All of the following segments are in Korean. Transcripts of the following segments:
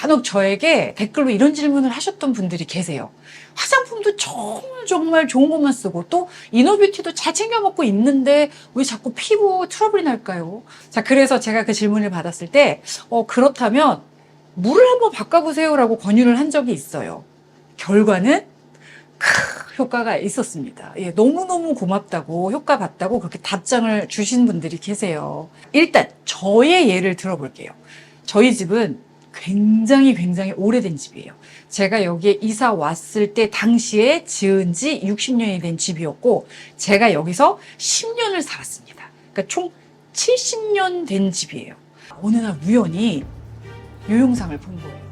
간혹 저에게 댓글로 이런 질문을 하셨던 분들이 계세요. 화장품도 정말 좋은 것만 쓰고 또 이너뷰티도 잘 챙겨 먹고 있는데 왜 자꾸 피부 트러블이 날까요? 자, 그래서 제가 그 질문을 받았을 때 그렇다면 물을 한번 바꿔보세요라고 권유를 한 적이 있어요. 결과는 효과가 있었습니다. 예, 너무너무 고맙다고 효과 봤다고 그렇게 답장을 주신 분들이 계세요. 일단 저의 예를 들어볼게요. 저희 집은 굉장히 오래된 집이에요. 제가 여기에 이사 왔을 때 당시에 지은 지 60년이 된 집이었고 제가 여기서 10년을 살았습니다. 그러니까 총 70년 된 집이에요. 어느 날 우연히 이 영상을 본 거예요.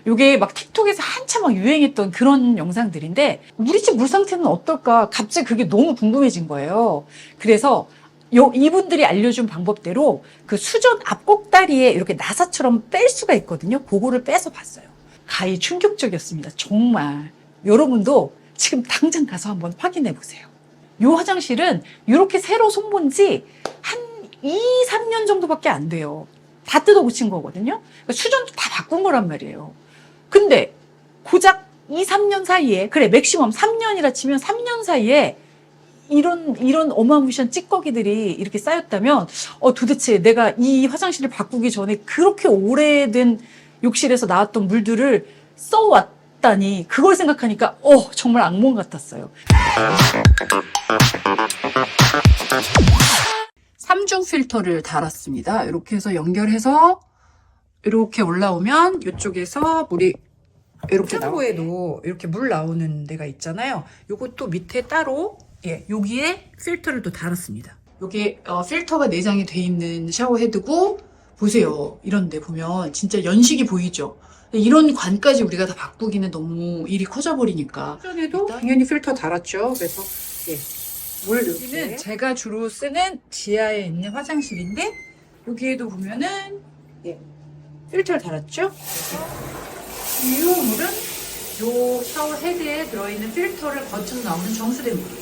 요게 막 틱톡에서 한참 막 유행했던 그런 영상들인데 우리 집 물 상태는 어떨까 갑자기 그게 너무 궁금해진 거예요. 그래서 이분들이 알려준 방법대로 그 수전 앞꼭다리에 이렇게 나사처럼 뺄 수가 있거든요. 그거를 빼서 봤어요. 가히 충격적이었습니다. 정말. 여러분도 지금 당장 가서 한번 확인해 보세요. 요 화장실은 이렇게 새로 손본 지 한 2, 3년 정도밖에 안 돼요. 다 뜯어 고친 거거든요. 그러니까 수전도 다 바꾼 거란 말이에요. 근데 고작 2, 3년 사이에, 그래 맥시멈 3년이라 치면 3년 사이에 이런 어마무시한 찌꺼기들이 이렇게 쌓였다면 도대체 내가 이 화장실을 바꾸기 전에 그렇게 오래된 욕실에서 나왔던 물들을 써왔다니 그걸 생각하니까 정말 악몽 같았어요. 3중 필터를 달았습니다. 이렇게 해서 연결해서 이렇게 올라오면 이쪽에서 물이 이렇게 창고에도 이렇게 물 나오는 데가 있잖아요. 요것도 밑에 따로 여기에 필터를 또 달았습니다. 여기 필터가 내장이 돼 있는 샤워헤드고 보세요. 이런 데 보면 진짜 연식이 보이죠. 이런 관까지 우리가 다 바꾸기는 너무 일이 커져버리니까. 전에도 당연히 필터 달았죠. 그래서 물 여기는 제가 주로 쓰는 지하에 있는 화장실인데 여기에도 보면은 필터를 달았죠. 이 물은 요 샤워 헤드에 들어있는 필터를 거쳐서 나오는 정수된 물이에요.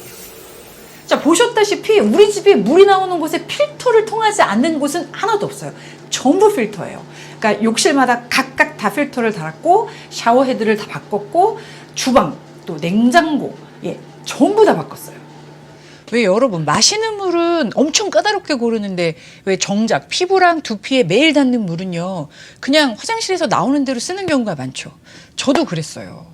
자, 보셨다시피 우리 집에 물이 나오는 곳에 필터를 통하지 않는 곳은 하나도 없어요. 전부 필터예요. 그러니까 욕실마다 각각 다 필터를 달았고 샤워 헤드를 다 바꿨고 주방 또 냉장고 전부 다 바꿨어요. 왜 여러분 마시는 물은 엄청 까다롭게 고르는데 왜 정작 피부랑 두피에 매일 닿는 물은요 그냥 화장실에서 나오는 대로 쓰는 경우가 많죠. 저도 그랬어요.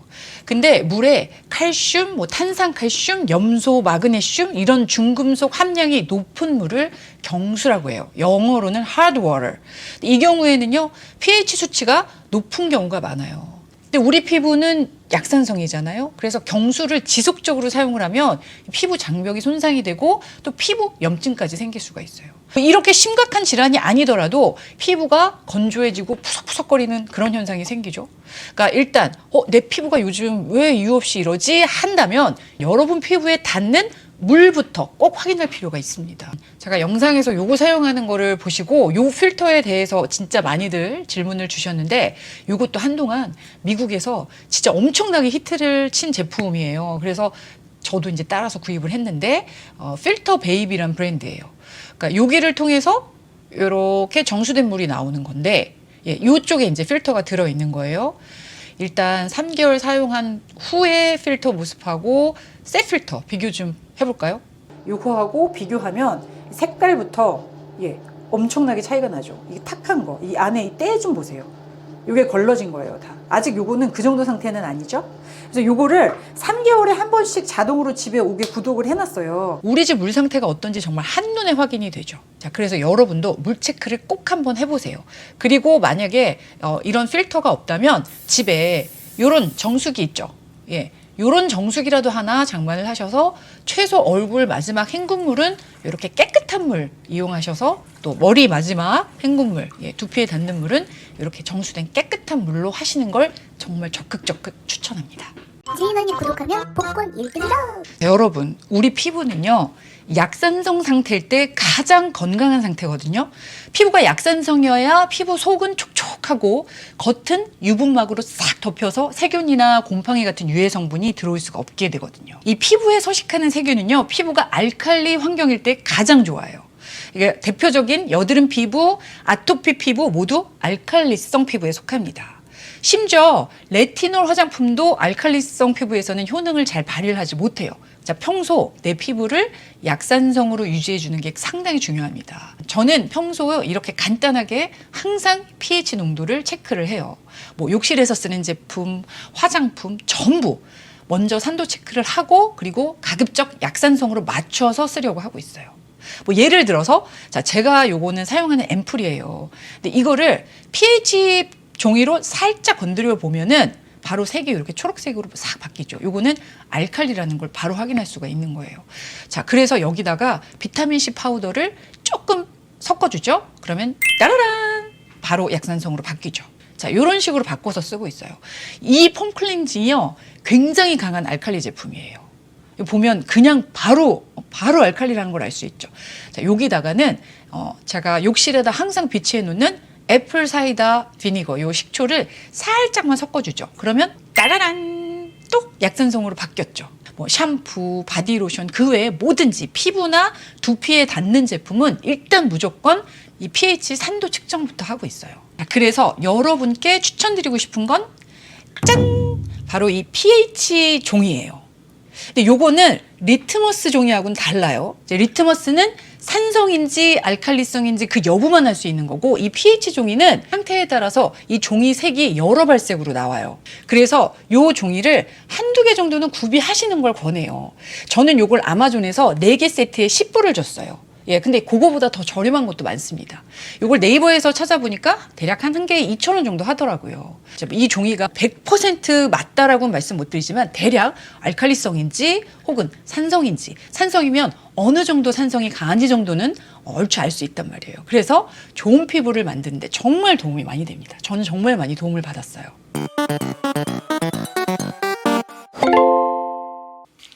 근데 물에 칼슘, 탄산칼슘, 염소, 마그네슘 이런 중금속 함량이 높은 물을 경수라고 해요. 영어로는 hard water. 이 경우에는요 pH 수치가 높은 경우가 많아요. 근데 우리 피부는 약산성이잖아요. 그래서 경수를 지속적으로 사용을 하면 피부 장벽이 손상이 되고 또 피부 염증까지 생길 수가 있어요. 이렇게 심각한 질환이 아니더라도 피부가 건조해지고 푸석푸석거리는 그런 현상이 생기죠. 그러니까 일단 내 피부가 요즘 왜 이유 없이 이러지 한다면 여러분 피부에 닿는 물부터 꼭 확인할 필요가 있습니다. 제가 영상에서 요거 사용하는 거를 보시고 요 필터에 대해서 진짜 많이들 질문을 주셨는데 요것도 한동안 미국에서 진짜 엄청나게 히트를 친 제품이에요. 그래서 저도 이제 따라서 구입을 했는데 필터 베이비란 브랜드예요. 그러니까 여기를 통해서 이렇게 정수된 물이 나오는 건데 이쪽에 이제 필터가 들어 있는 거예요. 일단 3개월 사용한 후에 필터 모습하고 새 필터 비교 좀 해볼까요? 요거하고 비교하면 색깔부터 엄청나게 차이가 나죠. 이게 탁한 거, 이 안에 이 때 좀 보세요. 요게 걸러진 거예요, 다. 아직 요거는 그 정도 상태는 아니죠. 그래서 요거를 3개월에 한 번씩 자동으로 집에 오게 구독을 해놨어요. 우리 집 물 상태가 어떤지 정말 한눈에 확인이 되죠. 자, 그래서 여러분도 물 체크를 꼭 한번 해보세요. 그리고 만약에 이런 필터가 없다면 집에 요런 정수기 있죠. 요런 정수기라도 하나 장만을 하셔서 최소 얼굴 마지막 헹군물은 이렇게 깨끗한 물 이용하셔서 또 머리 마지막 헹군물, 두피에 닿는 물은 이렇게 정수된 깨끗한 물로 하시는 걸 정말 적극 추천합니다. 진원이 구독하면 복권 1등이다. 여러분, 우리 피부는요, 약산성 상태일 때 가장 건강한 상태거든요. 피부가 약산성이어야 피부 속은 촉촉하고 겉은 유분막으로 싹 덮여서 세균이나 곰팡이 같은 유해 성분이 들어올 수가 없게 되거든요. 이 피부에 서식하는 세균은요, 피부가 알칼리 환경일 때 가장 좋아요. 이게 대표적인 여드름 피부, 아토피 피부 모두 알칼리성 피부에 속합니다. 심지어 레티놀 화장품도 알칼리성 피부에서는 효능을 잘 발휘하지 못해요. 자, 평소 내 피부를 약산성으로 유지해 주는 게 상당히 중요합니다. 저는 평소 이렇게 간단하게 항상 pH 농도를 체크를 해요. 뭐 욕실에서 쓰는 제품, 화장품 전부 먼저 산도 체크를 하고 그리고 가급적 약산성으로 맞춰서 쓰려고 하고 있어요. 뭐 예를 들어서 자, 제가 요거는 사용하는 앰플이에요. 근데 이거를 pH 종이로 살짝 건드려 보면은 바로 색이 이렇게 초록색으로 싹 바뀌죠. 요거는 알칼리라는 걸 바로 확인할 수가 있는 거예요. 자, 그래서 여기다가 비타민C 파우더를 조금 섞어주죠. 그러면 따라란! 바로 약산성으로 바뀌죠. 자, 이런 식으로 바꿔서 쓰고 있어요. 이 폼 클렌징이요, 굉장히 강한 알칼리 제품이에요. 보면 그냥 바로 알칼리라는 걸 알 수 있죠. 자, 여기다가는 제가 욕실에다 항상 비치해 놓는 애플 사이다 비니거 요 식초를 살짝만 섞어주죠. 그러면 따라란 또 약산성으로 바뀌었죠. 뭐 샴푸, 바디로션 그 외에 뭐든지 피부나 두피에 닿는 제품은 일단 무조건 이 pH 산도 측정부터 하고 있어요. 그래서 여러분께 추천드리고 싶은 건 짠! 바로 이 pH 종이에요. 근데 요거는 리트머스 종이하고는 달라요. 이제 리트머스는 산성인지 알칼리성인지 그 여부만 알 수 있는 거고, 이 pH 종이는 상태에 따라서 이 종이 색이 여러 발색으로 나와요. 그래서 요 종이를 한두 개 정도는 구비하시는 걸 권해요. 저는 요걸 아마존에서 4개 세트에 10불을 줬어요. 예, 근데 그거보다 더 저렴한 것도 많습니다. 이걸 네이버에서 찾아보니까 대략 한 개에 2,000원 정도 하더라고요. 이 종이가 100% 맞다라고는 말씀 못 드리지만 대략 알칼리성인지 혹은 산성인지, 산성이면 어느 정도 산성이 강한지 정도는 얼추 알 수 있단 말이에요. 그래서 좋은 피부를 만드는데 정말 도움이 많이 됩니다. 저는 정말 많이 도움을 받았어요.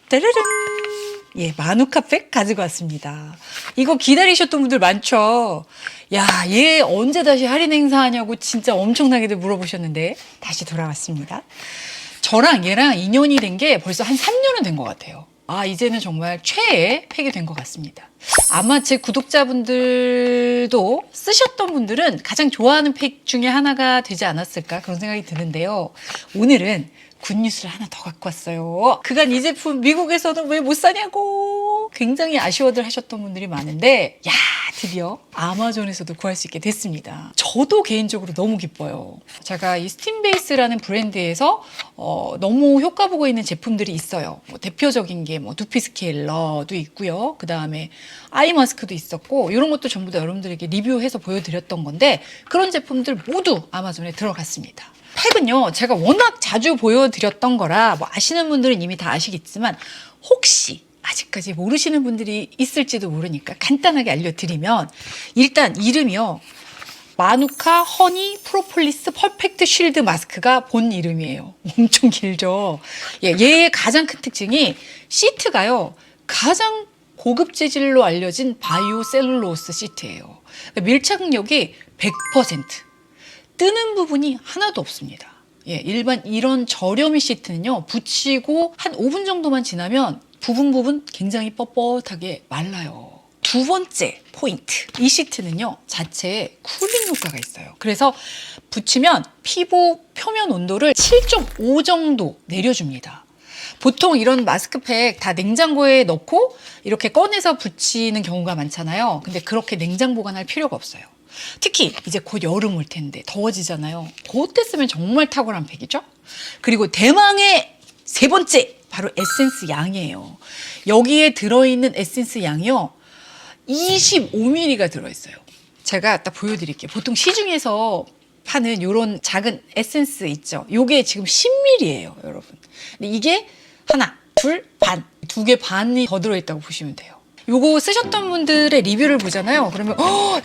따르릉! 예, 마누카팩 가지고 왔습니다. 이거 기다리셨던 분들 많죠? 야, 얘 언제 다시 할인 행사하냐고 진짜 엄청나게들 물어보셨는데 다시 돌아왔습니다. 저랑 얘랑 인연이 된 게 벌써 한 3년은 된 것 같아요. 아, 이제는 정말 최애 팩이 된 것 같습니다. 아마 제 구독자분들도 쓰셨던 분들은 가장 좋아하는 팩 중에 하나가 되지 않았을까 그런 생각이 드는데요. 오늘은 굿뉴스를 하나 더 갖고 왔어요. 그간 이 제품 미국에서는 왜 못 사냐고 굉장히 아쉬워들 하셨던 분들이 많은데, 야, 드디어 아마존에서도 구할 수 있게 됐습니다. 저도 개인적으로 너무 기뻐요. 제가 이 스팀베이스라는 브랜드에서 너무 효과 보고 있는 제품들이 있어요. 뭐 대표적인 게 뭐 두피 스케일러도 있고요. 그 다음에 아이 마스크도 있었고, 이런 것도 전부 다 여러분들에게 리뷰해서 보여드렸던 건데, 그런 제품들 모두 아마존에 들어갔습니다. 팩은요, 제가 워낙 자주 보여드렸던 거라 뭐 아시는 분들은 이미 다 아시겠지만, 혹시 아직까지 모르시는 분들이 있을지도 모르니까 간단하게 알려드리면, 일단 이름이요, 마누카 허니 프로폴리스 퍼펙트 쉴드 마스크가 본 이름이에요. 엄청 길죠. 예, 얘의 가장 큰 특징이 시트가요, 가장 고급 재질로 알려진 바이오 셀룰로스 시트예요. 밀착력이 100%. 뜨는 부분이 하나도 없습니다. 예, 일반 이런 저렴이 시트는요, 붙이고 한 5분 정도만 지나면 부분 굉장히 뻣뻣하게 말라요. 두 번째 포인트. 이 시트는요, 자체에 쿨링 효과가 있어요. 그래서 붙이면 피부 표면 온도를 7.5 정도 내려줍니다. 보통 이런 마스크팩 다 냉장고에 넣고 이렇게 꺼내서 붙이는 경우가 많잖아요. 근데 그렇게 냉장 보관할 필요가 없어요. 특히 이제 곧 여름 올 텐데 더워지잖아요. 그때 쓰면 정말 탁월한 팩이죠. 그리고 대망의 세 번째, 바로 에센스 양이에요. 여기에 들어있는 에센스 양이요, 25ml가 들어있어요. 제가 딱 보여드릴게요. 보통 시중에서 파는 이런 작은 에센스 있죠. 요게 지금 10ml예요, 여러분. 근데 이게 하나, 둘, 반, 2개 반이 더 들어있다고 보시면 돼요. 요거 쓰셨던 분들의 리뷰를 보잖아요. 그러면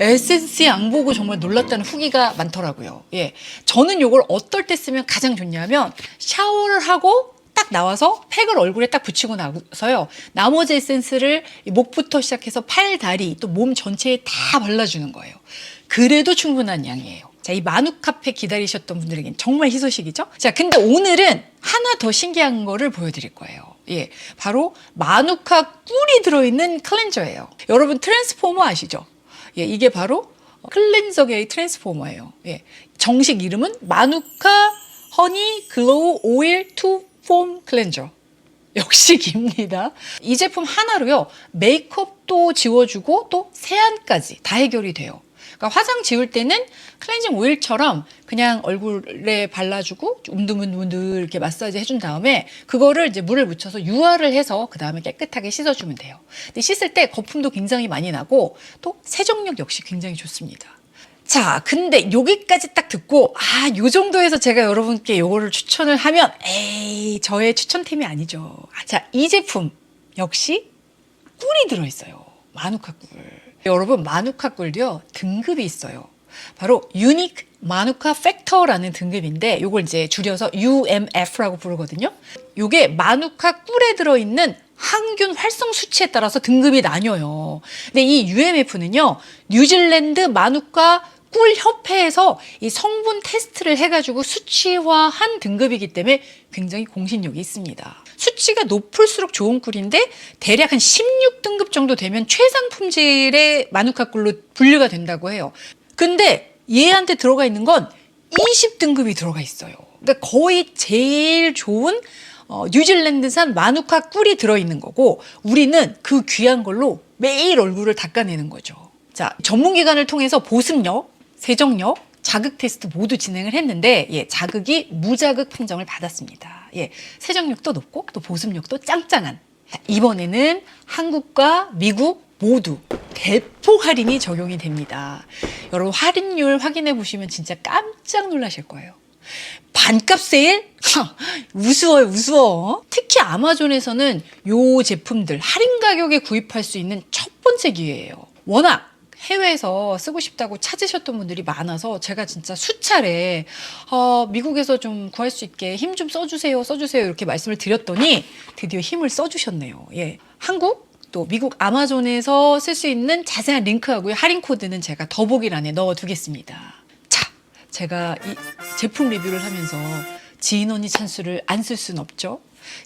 에센스 양 보고 정말 놀랐다는 후기가 많더라고요. 예, 저는 요걸 어떨 때 쓰면 가장 좋냐면 샤워를 하고 딱 딱 나와서 팩을 얼굴에 딱 붙이고 나서요. 나머지 에센스를 목부터 시작해서 팔, 다리, 또 몸 전체에 다 발라주는 거예요. 그래도 충분한 양이에요. 자, 이 마누카팩 기다리셨던 분들에겐 정말 희소식이죠? 자, 근데 오늘은 하나 더 신기한 거를 보여드릴 거예요. 예, 바로 마누카 꿀이 들어있는 클렌저예요. 여러분 트랜스포머 아시죠? 예, 이게 바로 클렌저계의 트랜스포머예요. 예, 정식 이름은 마누카 허니 글로우 오일 투 폼 클렌저. 역시 깁니다. 이 제품 하나로요, 메이크업도 지워주고 또 세안까지 다 해결이 돼요. 그러니까 화장 지울 때는 클렌징 오일처럼 그냥 얼굴에 발라주고 움드문드문드 이렇게 마사지 해준 다음에 그거를 이제 물을 묻혀서 유화를 해서 그 다음에 깨끗하게 씻어주면 돼요. 근데 씻을 때 거품도 굉장히 많이 나고 또 세정력 역시 굉장히 좋습니다. 자, 근데 여기까지 딱 듣고 요 정도에서 제가 여러분께 요거를 추천을 하면 에이, 저의 추천템이 아니죠. 자, 이 제품 역시 꿀이 들어있어요. 마누카 꿀. 여러분, 마누카 꿀도요, 등급이 있어요. 바로 유니크 마누카 팩터라는 등급인데 요걸 이제 줄여서 UMF라고 부르거든요. 요게 마누카 꿀에 들어있는 항균 활성 수치에 따라서 등급이 나뉘어요. 근데 이 UMF는요, 뉴질랜드 마누카 꿀 협회에서 이 성분 테스트를 해가지고 수치화한 등급이기 때문에 굉장히 공신력이 있습니다. 수치가 높을수록 좋은 꿀인데 대략 한 16등급 정도 되면 최상 품질의 마누카 꿀로 분류가 된다고 해요. 근데 얘한테 들어가 있는 건 20등급이 들어가 있어요. 그러니까 거의 제일 좋은 뉴질랜드산 마누카 꿀이 들어있는 거고 우리는 그 귀한 걸로 매일 얼굴을 닦아내는 거죠. 자, 전문기관을 통해서 보습력, 세정력, 자극 테스트 모두 진행을 했는데 예, 자극이 무자극 판정을 받았습니다. 예, 세정력도 높고 또 보습력도 짱짱한. 이번에는 한국과 미국 모두 대폭 할인이 적용이 됩니다. 여러분 할인율 확인해 보시면 진짜 깜짝 놀라실 거예요. 반값 세일? 우스워요, 우스워. 특히 아마존에서는 요 제품들 할인 가격에 구입할 수 있는 첫 번째 기회예요. 워낙 해외에서 쓰고 싶다고 찾으셨던 분들이 많아서 제가 진짜 수차례 미국에서 좀 구할 수 있게 힘 좀 써주세요 이렇게 말씀을 드렸더니 드디어 힘을 써주셨네요. 예, 한국 또 미국 아마존에서 쓸 수 있는 자세한 링크하고요, 할인 코드는 제가 더보기란에 넣어두겠습니다. 자, 제가 이 제품 리뷰를 하면서 지인 언니 찬스를 안 쓸 수는 없죠.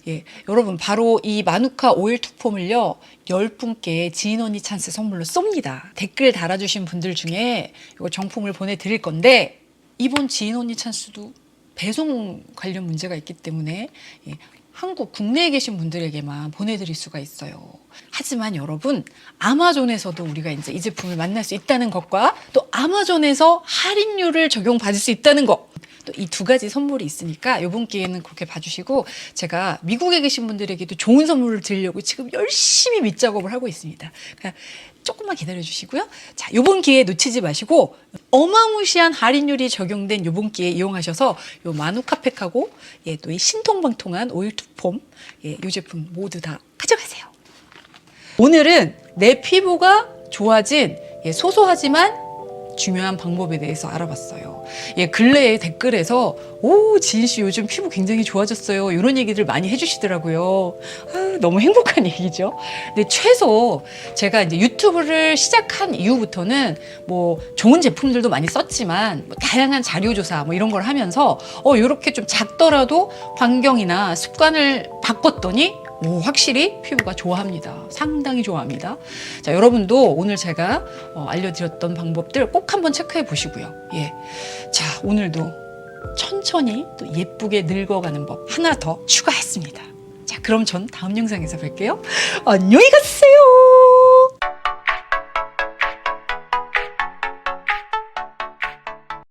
예, 여러분 바로 이 마누카 오일 투폼을요 10분께 지인 언니 찬스 선물로 쏩니다. 댓글 달아주신 분들 중에 이거 정품을 보내드릴 건데 이번 지인 언니 찬스도 배송 관련 문제가 있기 때문에 예, 한국 국내에 계신 분들에게만 보내드릴 수가 있어요. 하지만 여러분 아마존에서도 우리가 이제 이 제품을 만날 수 있다는 것과 또 아마존에서 할인율을 적용받을 수 있다는 것, 또 이 두 가지 선물이 있으니까 이번 기회는 그렇게 봐주시고 제가 미국에 계신 분들에게도 좋은 선물을 드리려고 지금 열심히 밑작업을 하고 있습니다. 그냥 조금만 기다려 주시고요. 자, 이번 기회 놓치지 마시고 어마무시한 할인율이 적용된 이번 기회 이용하셔서 요 마누카팩하고 예, 또 이 신통방통한 오일 투폼 예, 이 제품 모두 다 가져가세요. 오늘은 내 피부가 좋아진 예, 소소하지만 중요한 방법에 대해서 알아봤어요. 예, 근래에 댓글에서 지인 씨 요즘 피부 굉장히 좋아졌어요. 이런 얘기들 많이 해주시더라고요. 너무 행복한 얘기죠. 근데 최소 제가 이제 유튜브를 시작한 이후부터는 뭐 좋은 제품들도 많이 썼지만 뭐 다양한 자료조사 뭐 이런 걸 하면서 이렇게 좀 작더라도 환경이나 습관을 바꿨더니 확실히 피부가 좋아합니다. 상당히 좋아합니다. 자, 여러분도 오늘 제가 알려드렸던 방법들 꼭 한번 체크해 보시고요. 예. 자, 오늘도 천천히 또 예쁘게 늙어가는 법 하나 더 추가했습니다. 자, 그럼 전 다음 영상에서 뵐게요. 안녕히 가세요.